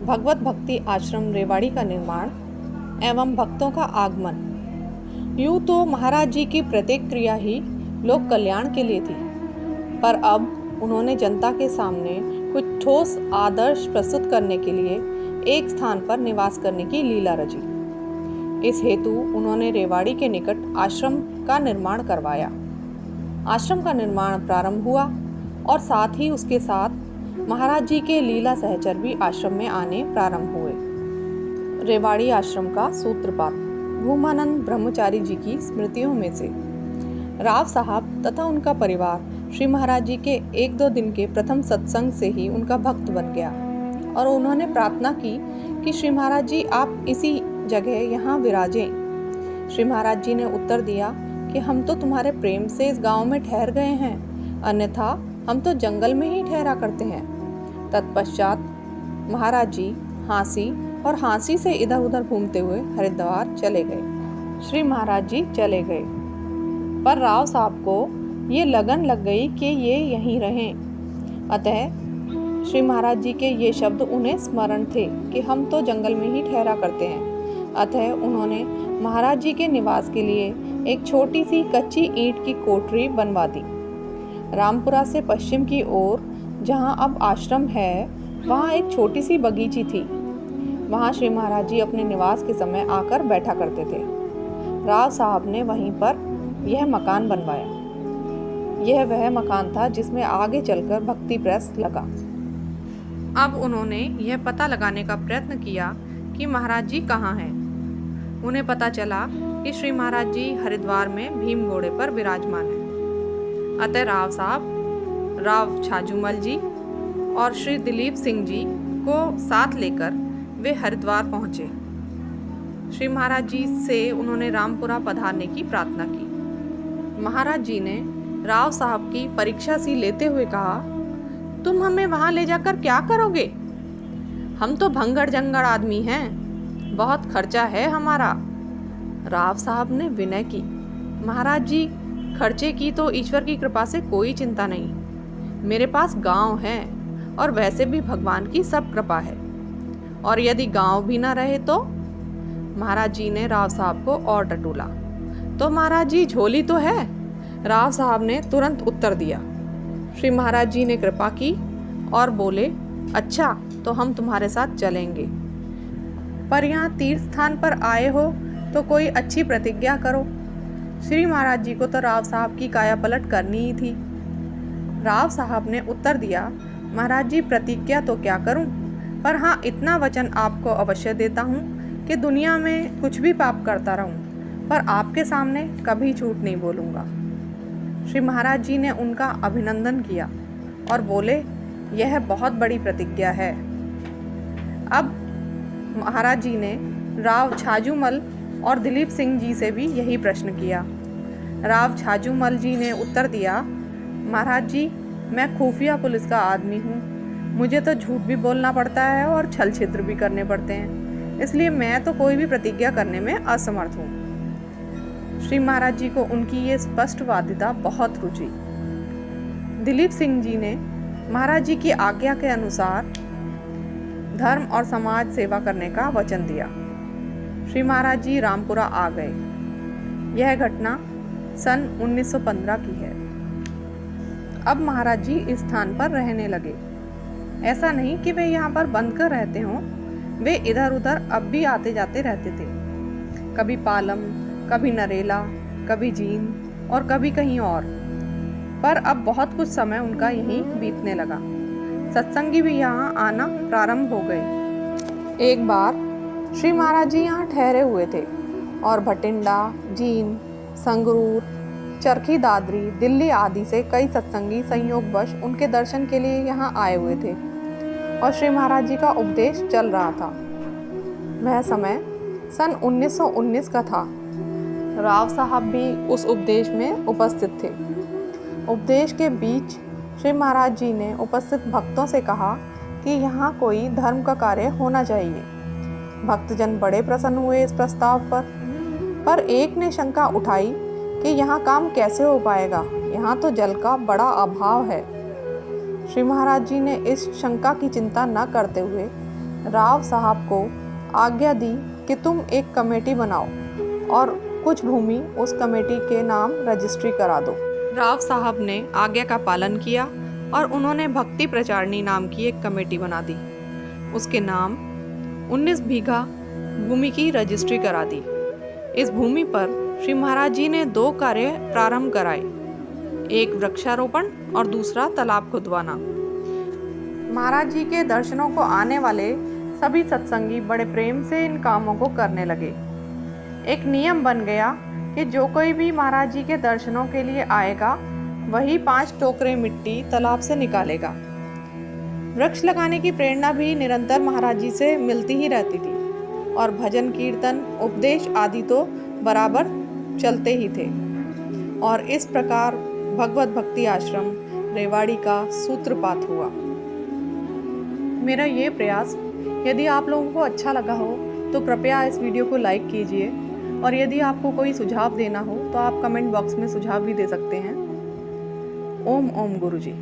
भगवत भक्ति आश्रम रेवाड़ी का निर्माण एवं भक्तों का आगमन। यूँ तो महाराज जी की प्रत्येक क्रिया ही लोक कल्याण के लिए थी, पर अब उन्होंने जनता के सामने कुछ ठोस आदर्श प्रस्तुत करने के लिए एक स्थान पर निवास करने की लीला रची। इस हेतु उन्होंने रेवाड़ी के निकट आश्रम का निर्माण करवाया। आश्रम का निर्माण प्रारंभ हुआ और साथ ही उसके साथ महाराज जी के लीला सहचर भी आश्रम में आने प्रारंभ हुए। रेवाड़ी आश्रम का सूत्रपात भूमानंद ब्रह्मचारी जी की स्मृतियों में से राव साहब तथा उनका परिवार श्री महाराज जी के 1-2 दिन के प्रथम सत्संग से ही उनका भक्त बन गया और उन्होंने प्रार्थना की कि श्री महाराज जी आप इसी जगह यहाँ विराजें। श्री महाराज जी ने उत्तर दिया कि हम तो तुम्हारे प्रेम से इस गांव में ठहर गए हैं, अन्यथा हम तो जंगल में ही ठहरा करते हैं। तत्पश्चात महाराज जी हाँसी से इधर उधर घूमते हुए हरिद्वार चले गए। श्री महाराज जी चले गए, पर राव साहब को ये लगन लग गई कि ये यहीं रहें। अतः श्री महाराज जी के ये शब्द उन्हें स्मरण थे कि हम तो जंगल में ही ठहरा करते हैं। अतः उन्होंने महाराज जी के निवास के लिए एक छोटी सी कच्ची ईंट की कोठरी बनवा दी। रामपुरा से पश्चिम की ओर जहाँ अब आश्रम है, वहाँ एक छोटी सी बगीची थी। वहाँ श्री महाराज जी अपने निवास के समय आकर बैठा करते थे। राव साहब ने वहीं पर यह मकान बनवाया। यह वह मकान था जिसमें आगे चलकर भक्ति प्रेस लगा। अब उन्होंने यह पता लगाने का प्रयत्न किया कि महाराज जी कहाँ हैं। उन्हें पता चला कि श्री महाराज जी हरिद्वार में भीम घोड़े पर विराजमान हैं। अतः राव साहब, राव छाजूमल जी और श्री दिलीप सिंह जी को साथ लेकर वे हरिद्वार पहुँचे। श्री महाराज जी से उन्होंने रामपुरा पधारने की प्रार्थना की। महाराज जी ने राव साहब की परीक्षा सी लेते हुए कहा, तुम हमें वहाँ ले जाकर क्या करोगे? हम तो भंगड़ जंगड़ आदमी हैं, बहुत खर्चा है हमारा। राव साहब ने विनय की, महाराज जी खर्चे की तो ईश्वर की कृपा से कोई चिंता नहीं। मेरे पास गांव है और वैसे भी भगवान की सब कृपा है। और यदि गांव भी ना रहे तो? महाराज जी ने राव साहब को और टटोला। तो महाराज जी झोली तो है? राव साहब ने तुरंत उत्तर दिया। श्री महाराज जी ने कृपा की और बोले, अच्छा तो हम तुम्हारे साथ चलेंगे, पर यहाँ तीर्थ स्थान पर आए हो तो कोई अच्छी प्रतिज्ञा करो। श्री महाराज जी को तो राव साहब की काया पलट करनी ही थी। राव साहब ने उत्तर दिया, महाराज जी प्रतिज्ञा तो क्या करूं, पर हाँ इतना वचन आपको अवश्य देता हूँ कि दुनिया में कुछ भी पाप करता रहूं, पर आपके सामने कभी झूठ नहीं बोलूँगा। श्री महाराज जी ने उनका अभिनंदन किया और बोले, यह बहुत बड़ी प्रतिज्ञा है। अब महाराज जी ने राव छाजूमल और दिलीप सिंह जी से भी यही प्रश्न किया। राव छाजूमल जी ने उत्तर दिया, महाराज जी मैं खुफिया पुलिस का आदमी हूँ, मुझे तो झूठ भी बोलना पड़ता है और छल छिद्र भी करने पड़ते हैं, इसलिए मैं तो कोई भी प्रतिज्ञा करने में असमर्थ हूँ। श्री महाराज जी को उनकी ये स्पष्टवादिता बहुत रुची। दिलीप सिंह जी ने महाराज जी की आज्ञा के अनुसार धर्म और समाज सेवा करने का वचन दिया। श्री महाराज जी रामपुरा आ गए। यह घटना सन 1915 की है। अब महाराज जी इस स्थान पर रहने लगे। ऐसा नहीं कि वे यहाँ पर बंद कर रहते हों, वे इधर उधर अब भी आते जाते रहते थे। कभी पालम, कभी नरेला, कभी जींद और कभी कहीं और। पर अब बहुत कुछ समय उनका यहीं बीतने लगा। सत्संगी भी यहाँ आना प्रारंभ हो गए। एक बार श्री महाराज जी यहाँ ठहरे हुए थे और भटिंडा, जींद, संगरूर, चरखी दादरी, दिल्ली आदि से कई सत्संगी संयोगवश उनके दर्शन के लिए यहाँ आए हुए थे और श्री महाराज जी का उपदेश चल रहा था। वह समय सन 1919 का था। राव साहब भी उस उपदेश में उपस्थित थे। उपदेश के बीच श्री महाराज जी ने उपस्थित भक्तों से कहा कि यहाँ कोई धर्म का कार्य होना चाहिए। भक्तजन बड़े प्रसन्न हुए इस प्रस्ताव पर एक ने शंका उठाई कि यहाँ काम कैसे हो पाएगा, यहाँ तो जल का बड़ा अभाव है। श्री महाराज जी ने इस शंका की चिंता न करते हुए राव साहब को आज्ञा दी कि तुम एक कमेटी बनाओ और कुछ भूमि उस कमेटी के नाम रजिस्ट्री करा दो। राव साहब ने आज्ञा का पालन किया और उन्होंने भक्ति प्रचारणी नाम की एक कमेटी बना दी। उसके नाम 19 बीघा भूमि की रजिस्ट्री करा दी। इस भूमि पर श्री महाराज जी ने 2 कार्य प्रारंभ कराए, एक वृक्षारोपण और दूसरा तालाब खुदवाना। महाराज जी के दर्शनों को आने वाले सभी सत्संगी बड़े प्रेम से इन कामों को करने लगे। एक नियम बन गया कि जो कोई भी महाराज जी के दर्शनों के लिए आएगा वही 5 टोकरे मिट्टी तालाब से निकालेगा। वृक्ष लगाने की प्रेरणा भी निरंतर महाराज जी से मिलती ही रहती थी और भजन कीर्तन उपदेश आदि तो बराबर चलते ही थे। और इस प्रकार भगवत भक्ति आश्रम रेवाड़ी का सूत्रपात हुआ। मेरा ये प्रयास यदि आप लोगों को अच्छा लगा हो तो कृपया इस वीडियो को लाइक कीजिए और यदि आपको कोई सुझाव देना हो तो आप कमेंट बॉक्स में सुझाव भी दे सकते हैं। ओम ओम गुरुजी।